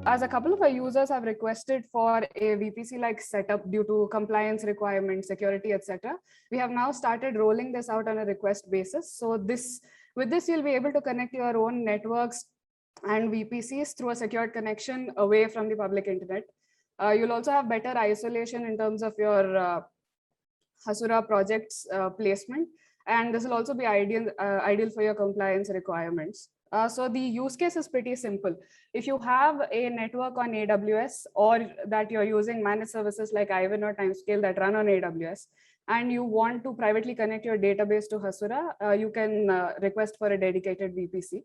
as a couple of our users have requested for a VPC-like setup due to compliance requirements, security, etc., we have now started rolling this out on a request basis. So with this, you'll be able to connect your own networks and VPCs through a secured connection away from the public internet. You'll also have better isolation in terms of your Hasura project's placement, and this will also be ideal for your compliance requirements. So the use case is pretty simple. If you have a network on AWS, or that you're using managed services like Ivan or Timescale that run on AWS, and you want to privately connect your database to Hasura, you can request for a dedicated VPC.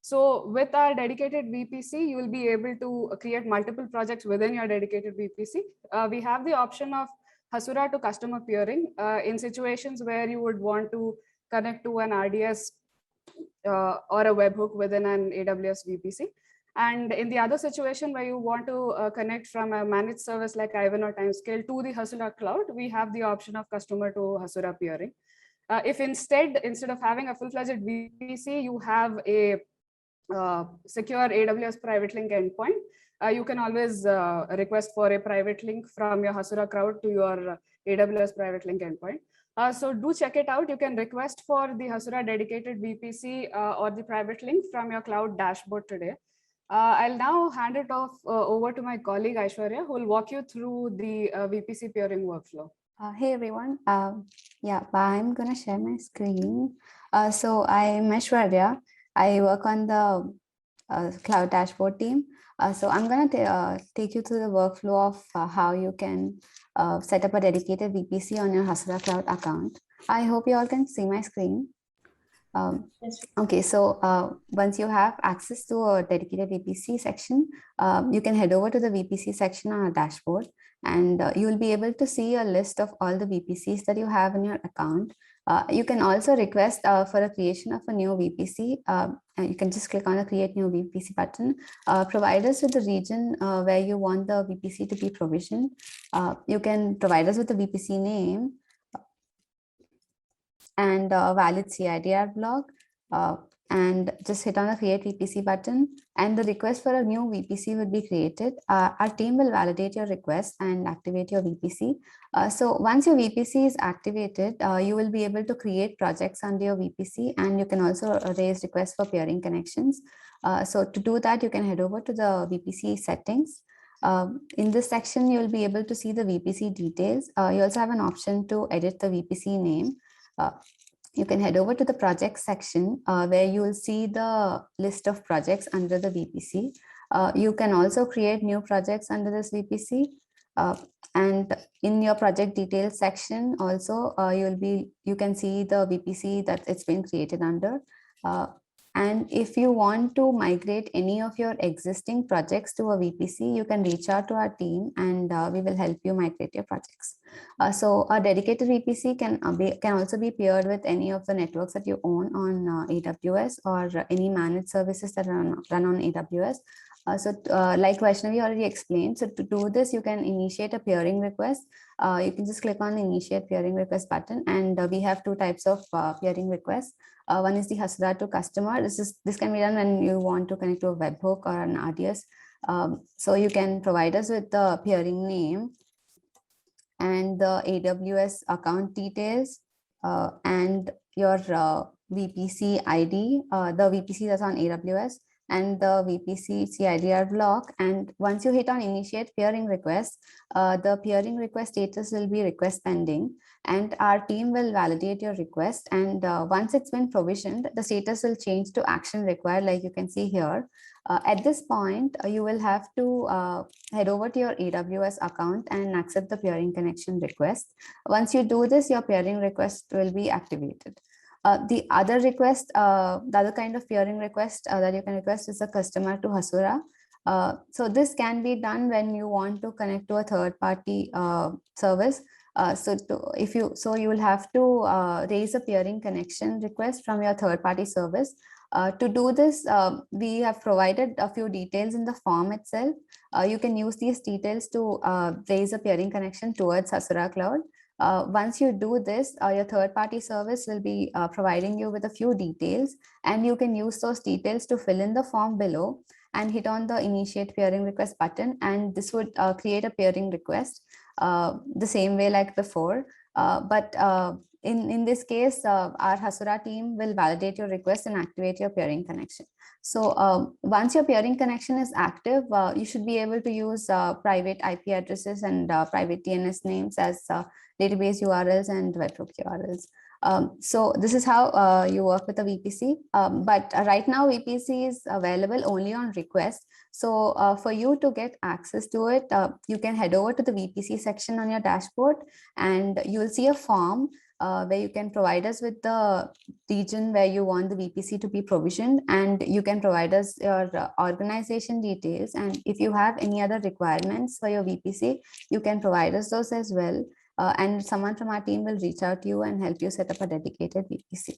So with our dedicated VPC, you will be able to create multiple projects within your dedicated VPC. We have the option of Hasura to customer peering in situations where you would want to connect to an RDS or a webhook within an AWS VPC. And in the other situation where you want to connect from a managed service like Ivan or Timescale to the Hasura cloud, we have the option of customer to Hasura peering. If instead of having a full-fledged VPC, you have a secure AWS private link endpoint, you can always request for a private link from your Hasura crowd to your AWS private link endpoint. So do check it out. You can request for the Hasura dedicated VPC or the private link from your cloud dashboard today. I'll now hand it off over to my colleague Aishwarya, who will walk you through the VPC peering workflow. Hey everyone, yeah, I'm gonna share my screen. So I'm Aishwarya. I work on the cloud dashboard team. So I'm gonna take you through the workflow of how you can set up a dedicated VPC on your Hasura Cloud account. I hope you all can see my screen. Okay, so once you have access to a dedicated VPC section, you can head over to the VPC section on our dashboard, and you will be able to see a list of all the VPCs that you have in your account. You can also request for a creation of a new VPC. You can just click on the create new VPC button. Provide us with the region where you want the VPC to be provisioned. You can provide us with the VPC name and a valid CIDR block, and just hit on the create VPC button, and the request for a new VPC will be created. Our team will validate your request and activate your VPC. So once your VPC is activated, you will be able to create projects under your VPC, and you can also raise requests for peering connections. So to do that, you can head over to the VPC settings. In this section, you'll be able to see the VPC details. You also have an option to edit the VPC name. You can head over to the project section where you will see the list of projects under the VPC. You can also create new projects under this VPC. And in your project details section also, you can see the VPC that it's been created under. And if you want to migrate any of your existing projects to a VPC, you can reach out to our team, and we will help you migrate your projects. So a dedicated VPC can also be paired with any of the networks that you own on AWS or any managed services that run on AWS. Like Vaishnavi already explained, so to do this, you can initiate a peering request. You can just click on the initiate peering request button, and we have two types of peering requests. One is the Hasura to customer. This can be done when you want to connect to a webhook or an RDS. So you can provide us with the peering name and the AWS account details and your VPC ID, the VPC that's on AWS, and the VPC CIDR block. And once you hit on initiate peering request, the peering request status will be request pending, and our team will validate your request. And once it's been provisioned, the status will change to action required, like you can see here. At this point, you will have to head over to your AWS account and accept the peering connection request. Once you do this, your peering request will be activated. The other kind of peering request that you can request is a customer to Hasura. So this can be done when you want to connect to a third-party service. You will have to raise a peering connection request from your third-party service. To do this, we have provided a few details in the form itself. You can use these details to raise a peering connection towards Hasura Cloud. Once you do this, your third-party service will be providing you with a few details, and you can use those details to fill in the form below. and hit on the initiate peering request button, and this would create a peering request the same way like before. But in this case, our Hasura team will validate your request and activate your peering connection. So once your peering connection is active, you should be able to use private IP addresses and private DNS names as database URLs and webhook URLs. So this is how you work with a VPC. But right now, VPC is available only on request. So for you to get access to it, you can head over to the VPC section on your dashboard, and you will see a form where you can provide us with the region where you want the VPC to be provisioned, and you can provide us your organization details. And if you have any other requirements for your VPC, you can provide us those as well. And someone from our team will reach out to you and help you set up a dedicated VPC.